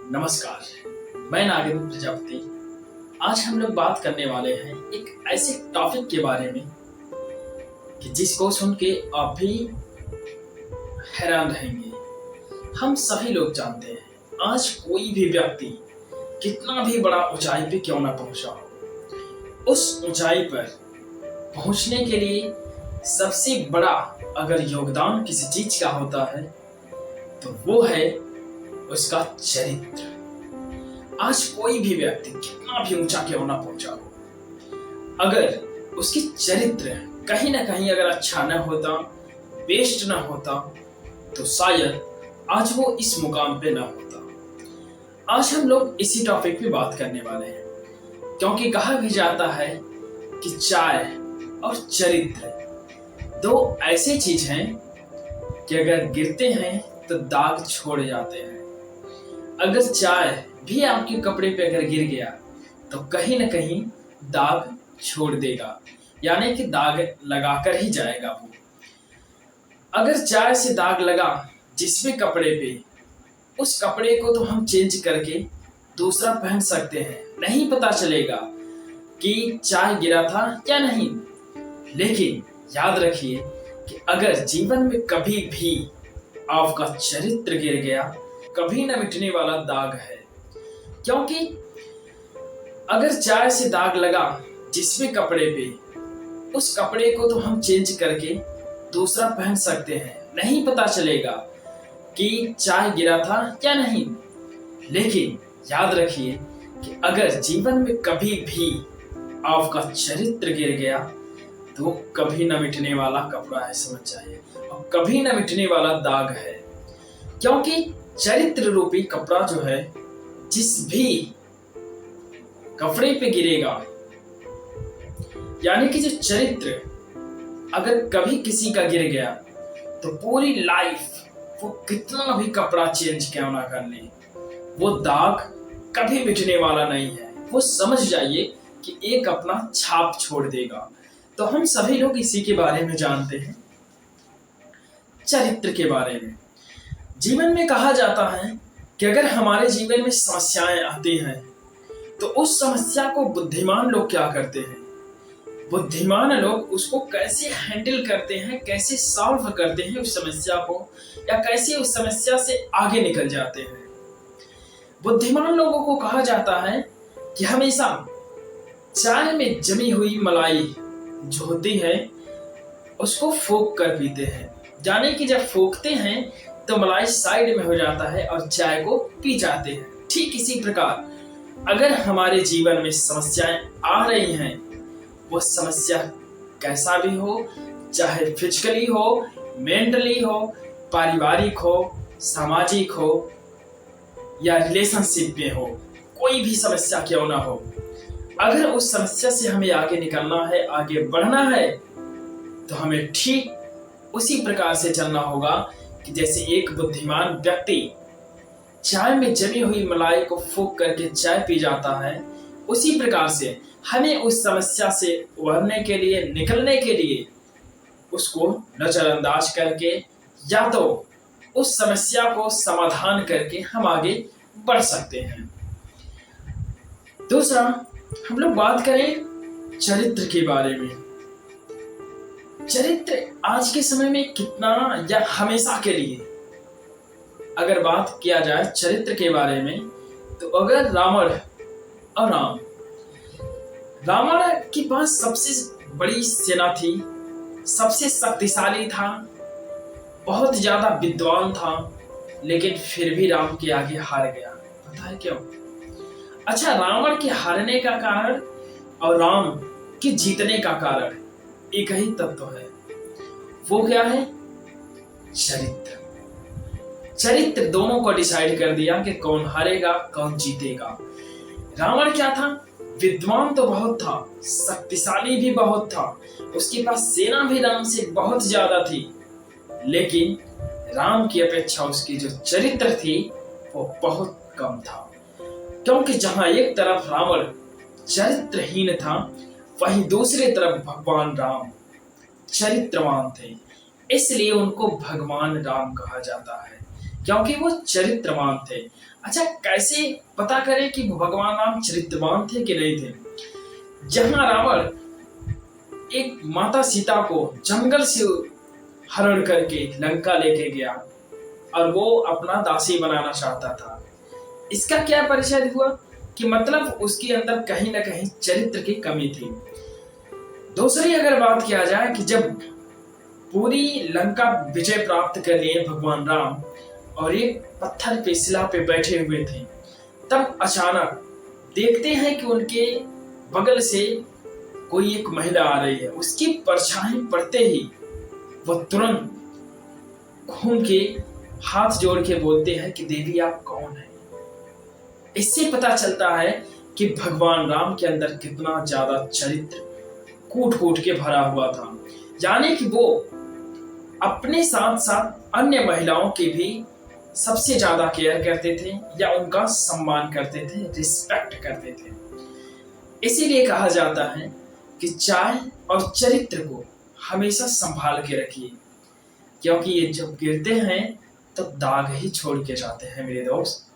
नमस्कार, मैं नागेंद्र प्रजापति। आज हम लोग बात करने वाले हैं एक ऐसे टॉपिक के बारे में कि जिसको सुन के आप भी हैरान रहेंगे। हम सभी लोग जानते हैं आज कोई भी व्यक्ति कितना भी बड़ा ऊंचाई पे क्यों ना पहुंचा हो, उस ऊंचाई पर पहुंचने के लिए सबसे बड़ा अगर योगदान किसी चीज का होता है तो वो है उसका चरित्र। आज कोई भी व्यक्ति कितना भी ऊंचा क्यों ना पहुंचा हो, अगर उसकी चरित्र कहीं ना कहीं अगर अच्छा न होता, बेस्ट न होता, तो शायद आज वो इस मुकाम पे ना होता। आज हम लोग इसी टॉपिक पे बात करने वाले हैं, क्योंकि कहा भी जाता है कि चाय और चरित्र दो ऐसे चीज हैं कि अगर गिरते हैं तो दाग छोड़ जाते हैं। अगर चाय भी आपके कपड़े पे अगर गिर गया तो कहीं ना कहीं दाग छोड़ देगा, यानी कि दाग लगा कर ही जाएगा वो। अगर चाय से दाग लगा जिस भी कपड़े पे, उस कपड़े को तो हम चेंज करके दूसरा पहन सकते हैं, नहीं पता चलेगा कि चाय गिरा था या नहीं। लेकिन याद रखिए कि अगर जीवन में कभी भी आपका चरित्र गिर गया, कभी न मिटने वाला दाग है। क्योंकि अगर चाय से दाग लगा जिस भी कपड़े पे, उस कपड़े को तो हम चेंज करके दूसरा पहन सकते हैं, नहीं पता चलेगा कि चाय गिरा था या नहीं। लेकिन याद रखिए कि अगर जीवन में कभी भी आपका चरित्र गिर गया तो वो कभी न मिटने वाला कपड़ा है, समझ जाइए, और कभी न मिटने वाला दाग है। क्योंकि चरित्र रूपी कपड़ा जो है, जिस भी कपड़े पे गिरेगा, यानी कि जो चरित्र अगर कभी किसी का गिर गया तो पूरी लाइफ वो कितना भी कपड़ा चेंज क्यों ना कर ले, वो दाग कभी मिटने वाला नहीं है। वो समझ जाइए कि एक अपना छाप छोड़ देगा। तो हम सभी लोग इसी के बारे में जानते हैं, चरित्र के बारे में। जीवन में कहा जाता है कि अगर हमारे जीवन में समस्याएं आती हैं तो उस समस्या को बुद्धिमान लोग क्या करते हैं, बुद्धिमान लोग उसको कैसे हैंडल करते हैं, कैसे सॉल्व करते हैं उस समस्या को, या कैसे उस समस्या से आगे निकल जाते हैं। बुद्धिमान लोगों को कहा जाता है कि हमेशा चाय में जमी हुई मलाई जो होती है उसको फूंक कर पीते हैं, यानी कि जब फूंकते हैं तो मलाई साइड में हो जाता है और चाय को पी जाते हैं। ठीक इसी प्रकार अगर हमारे जीवन में समस्याएं आ रही हैं, वो समस्या कैसा भी हो, चाहे फिजिकली हो, मेंटली हो, पारिवारिक हो, सामाजिक हो या रिलेशनशिप में हो, कोई भी समस्या क्यों ना हो, अगर उस समस्या से हमें आगे निकलना है, आगे बढ़ना है, तो हमें ठीक उसी प्रकार से चलना होगा कि जैसे एक बुद्धिमान व्यक्ति चाय में जमी हुई मलाई को फूंक करके चाय पी जाता है, उसी प्रकार से हमें उस समस्या से उभरने के लिए, निकलने के लिए उसको नजरअंदाज करके या तो उस समस्या को समाधान करके हम आगे बढ़ सकते हैं। दूसरा, हम लोग बात करें चरित्र के बारे में। चरित्र आज के समय में कितना या हमेशा के लिए अगर बात किया जाए चरित्र के बारे में, तो अगर रावण और रावण के पास सबसे बड़ी सेना थी, सबसे शक्तिशाली था, बहुत ज्यादा विद्वान था, लेकिन फिर भी राम के आगे हार गया। पता है क्यों? अच्छा, रावण के हारने का कारण और राम के जीतने का कारण एक ही तत्व है। वो क्या है? चरित्र। चरित्र दोनों को डिसाइड कर दिया कि कौन हारेगा, कौन जीतेगा। रावण क्या था? विद्वान तो बहुत था, शक्तिशाली भी बहुत था, उसके पास सेना भी राम से बहुत ज्यादा थी, लेकिन राम की अपेक्षा उसकी जो चरित्र थी वो बहुत कम था। क्योंकि जहां एक तरफ रावण चरित्रहीन था, वहीं दूसरी तरफ भगवान राम चरित्रवान थे, इसलिए उनको भगवान राम कहा जाता है क्योंकि वो चरित्रवान थे। अच्छा, कैसे पता करें कि भगवान राम चरित्रवान थे कि नहीं थे? जहां रावण एक माता सीता को जंगल से हरण करके लंका लेके गया और वो अपना दासी बनाना चाहता था, इसका क्या परिचय हुआ कि मतलब उसके अंदर कहीं ना कहीं चरित्र की कमी थी। दूसरी अगर बात किया जाए कि जब पूरी लंका विजय प्राप्त कर लिए भगवान राम और एक पत्थर पे शिला पे बैठे हुए थे, तब अचानक देखते हैं कि उनके बगल से कोई एक महिला आ रही है। उसकी परछाई पड़ते ही वो तुरंत घूम के हाथ जोड़ के बोलते हैं कि देवी आप कौन है। इससे पता चलता है कि भगवान राम के अंदर कितना ज्यादा चरित्र कूट कूट के भरा हुआ था, यानी कि वो अपने साथ साथ अन्य महिलाओं की भी सबसे ज्यादा केयर करते थे या उनका सम्मान करते थे, रिस्पेक्ट करते थे। इसीलिए कहा जाता है कि चाय और चरित्र को हमेशा संभाल के रखिए, क्योंकि ये जब गिरते हैं तब दाग ही छोड़ के जाते हैं मेरे दोस्त।